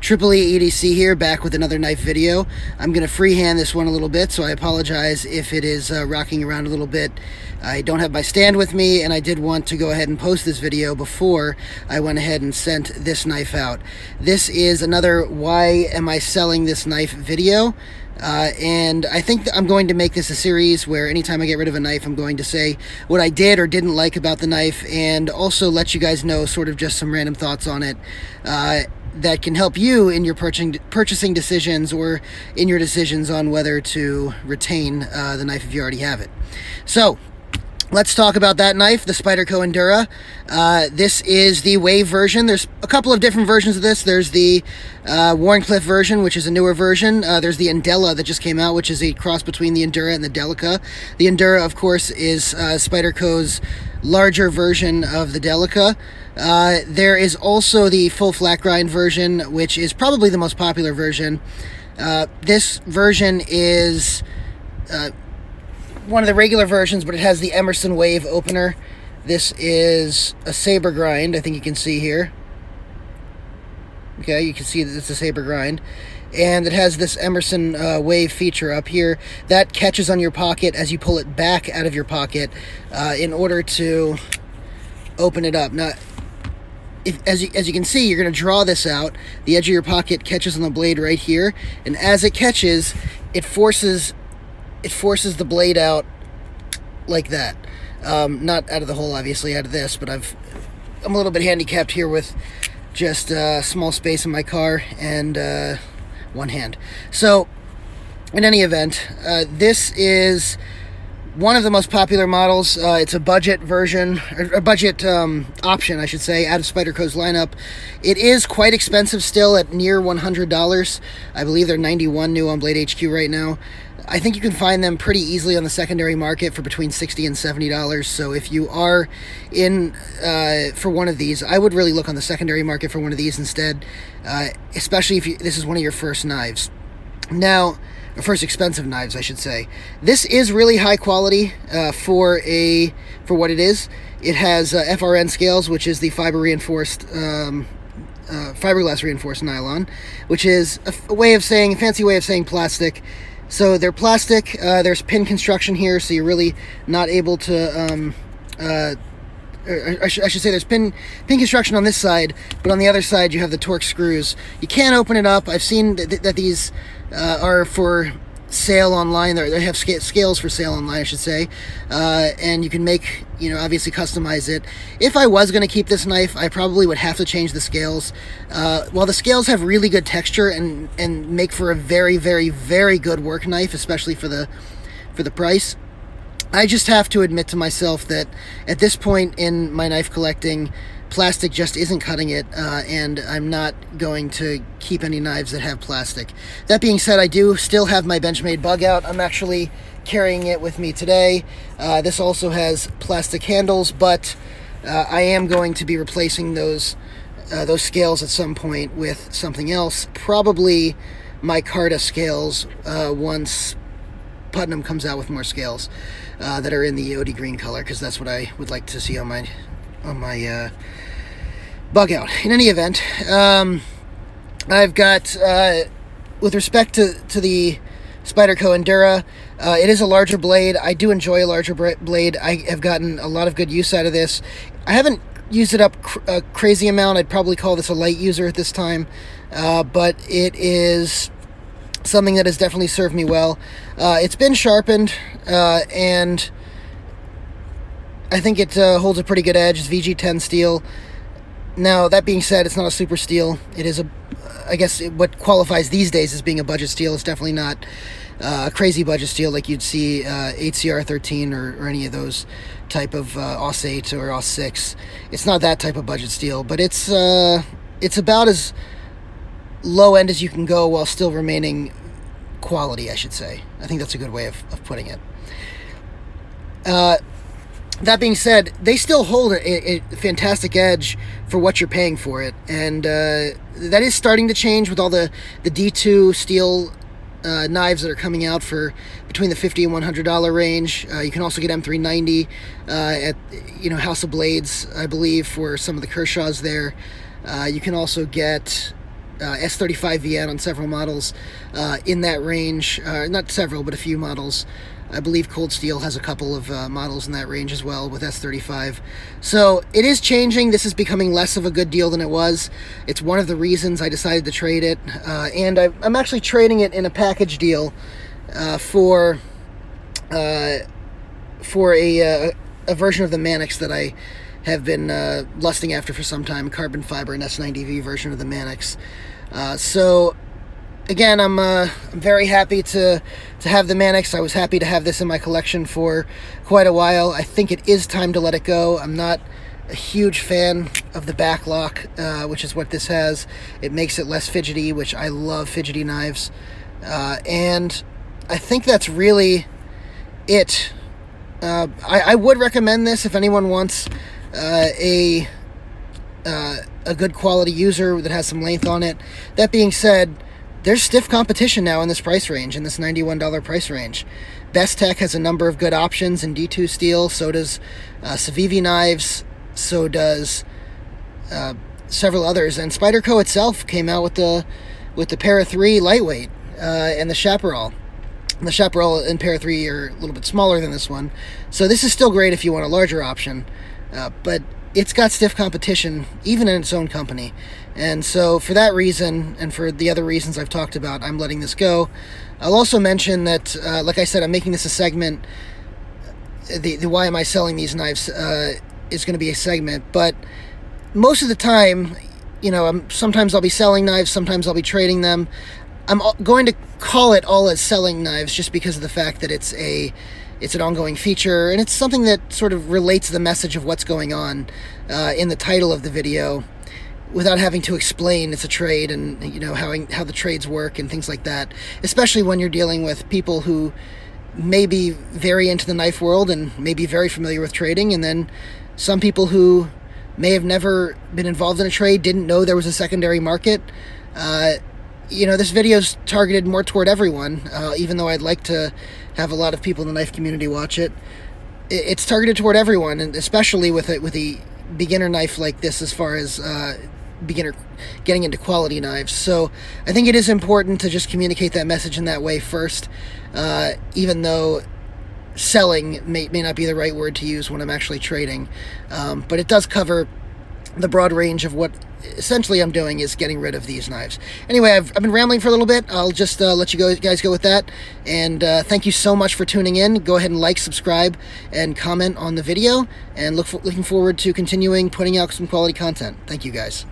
Triple E EDC here, back with another knife video. I'm going to freehand this one a little bit, so I apologize if it is rocking around a little bit. I don't have my stand with me, and I did want to go ahead and post this video before I went ahead and sent this knife out. This is another why am I selling this knife video. And I think I'm going to make this a series where anytime I get rid of a knife, I'm going to say what I did or didn't like about the knife, and also let you guys know sort of just some random thoughts on it that can help you in your purchasing decisions or in your decisions on whether to retain the knife if you already have it. So let's talk about that knife, the Spyderco Endura. This is the Wave version. There's a couple of different versions of this. There's the Wharncliffe version, which is a newer version. There's the Endella that just came out, which is a cross between the Endura and the Delica. The Endura, of course, is Spyderco's larger version of the Delica. There is also the full flat grind version, which is probably the most popular version. This version is one of the regular versions, but it has the Emerson Wave opener. This is a saber grind, I think you can see here. Okay, you can see that it's a saber grind. And it has this Emerson Wave feature up here that catches on your pocket as you pull it back out of your pocket in order to open it up. Now, as you can see, you're going to draw this out. The edge of your pocket catches on the blade right here, and as it catches, it forces the blade out like that. Not out of the hole, obviously, out of this, but I'm a little bit handicapped here with just small space in my car and one hand. So, in any event, this is one of the most popular models. It's a budget version, or a budget option, I should say, out of Spyderco's lineup. It is quite expensive still at near $100. I believe they're $91 new on Blade HQ right now. I think you can find them pretty easily on the secondary market for between $60 and $70. So if you are in for one of these, I would really look on the secondary market for one of these instead, especially if this is one of your first knives. Now, or first expensive knives, I should say. This is really high quality for what it is. It has FRN scales, which is the fiberglass reinforced nylon, which is a fancy way of saying plastic. So they're plastic. There's pin construction here, so you're really not able to. I should say there's pin construction on this side, but on the other side you have the Torx screws. You can't open it up. I've seen that these are for sale online. They have scales for sale online, I should say, and you can make, obviously customize it. If I was going to keep this knife, I probably would have to change the scales. While the scales have really good texture and make for a very, very, very good work knife, especially for the price, I just have to admit to myself that at this point in my knife collecting, plastic just isn't cutting it, and I'm not going to keep any knives that have plastic. That being said, I do still have my Benchmade Bugout. I'm actually carrying it with me today. This also has plastic handles, but I am going to be replacing those scales at some point with something else, probably my Carta scales, once Putnam comes out with more scales that are in the OD green color, because that's what I would like to see on my Bugout. In any event, I've got, with respect to the Spyderco Endura, it is a larger blade. I do enjoy a larger blade. I have gotten a lot of good use out of this. I haven't used it up a crazy amount. I'd probably call this a light user at this time, but it is something that has definitely served me well. It's been sharpened, and I think it holds a pretty good edge. It's VG10 steel. Now, that being said, it's not a super steel. It is I guess what qualifies these days as being a budget steel. It's definitely not a crazy budget steel like you'd see HCR 13 or any of those type of AUS 8 or AUS 6. It's not that type of budget steel, but it's about as low end as you can go while still remaining quality, I should say. I think that's a good way of putting it. That being said, they still hold a fantastic edge for what you're paying for it, and that is starting to change with all the D2 steel knives that are coming out for between the $50 and $100 range. You can also get M390 at House of Blades, I believe, for some of the Kershaws there. You can also get S35VN on several models in that range. Not several, but a few models. I believe Cold Steel has a couple of models in that range as well with S35. So it is changing. This is becoming less of a good deal than it was. It's one of the reasons I decided to trade it. And I'm actually trading it in a package deal for a version of the Manix that I have been lusting after for some time, carbon fiber and S90V version of the Manix. So again, I'm very happy to have the Manix. I was happy to have this in my collection for quite a while. I think it is time to let it go. I'm not a huge fan of the back lock, which is what this has. It makes it less fidgety, which I love fidgety knives. And I think that's really it. I would recommend this if anyone wants a good quality user that has some length on it. That being said, there's stiff competition now in this price range, in this $91 price range. Best Tech has a number of good options in D2 steel. So does Civivi Knives. So does several others. And Spyderco itself came out with the Para 3 lightweight and the Chapparal. The Chapparal and Para 3 are a little bit smaller than this one. So this is still great if you want a larger option. But it's got stiff competition, even in its own company. And so for that reason, and for the other reasons I've talked about, I'm letting this go. I'll also mention that, like I said, I'm making this a segment. The why am I selling these knives is going to be a segment. But most of the time, you know, sometimes I'll be selling knives, sometimes I'll be trading them. I'm going to call it all as selling knives just because of the fact that it's an ongoing feature, and it's something that sort of relates the message of what's going on in the title of the video without having to explain it's a trade and, you know, how the trades work and things like that, especially when you're dealing with people who may be very into the knife world and may be very familiar with trading, and then some people who may have never been involved in a trade, didn't know there was a secondary market. You know, this video's targeted more toward everyone, even though I'd like to have a lot of people in the knife community watch it. It's targeted toward everyone, and especially with a beginner knife like this, as far as beginner getting into quality knives. So I think it is important to just communicate that message in that way first, even though selling may not be the right word to use when I'm actually trading. But it does cover the broad range of what essentially I'm doing is getting rid of these knives. Anyway, I've been rambling for a little bit. I'll just let you guys go with that. And thank you so much for tuning in. Go ahead and like, subscribe, and comment on the video. And looking forward to continuing putting out some quality content. Thank you, guys.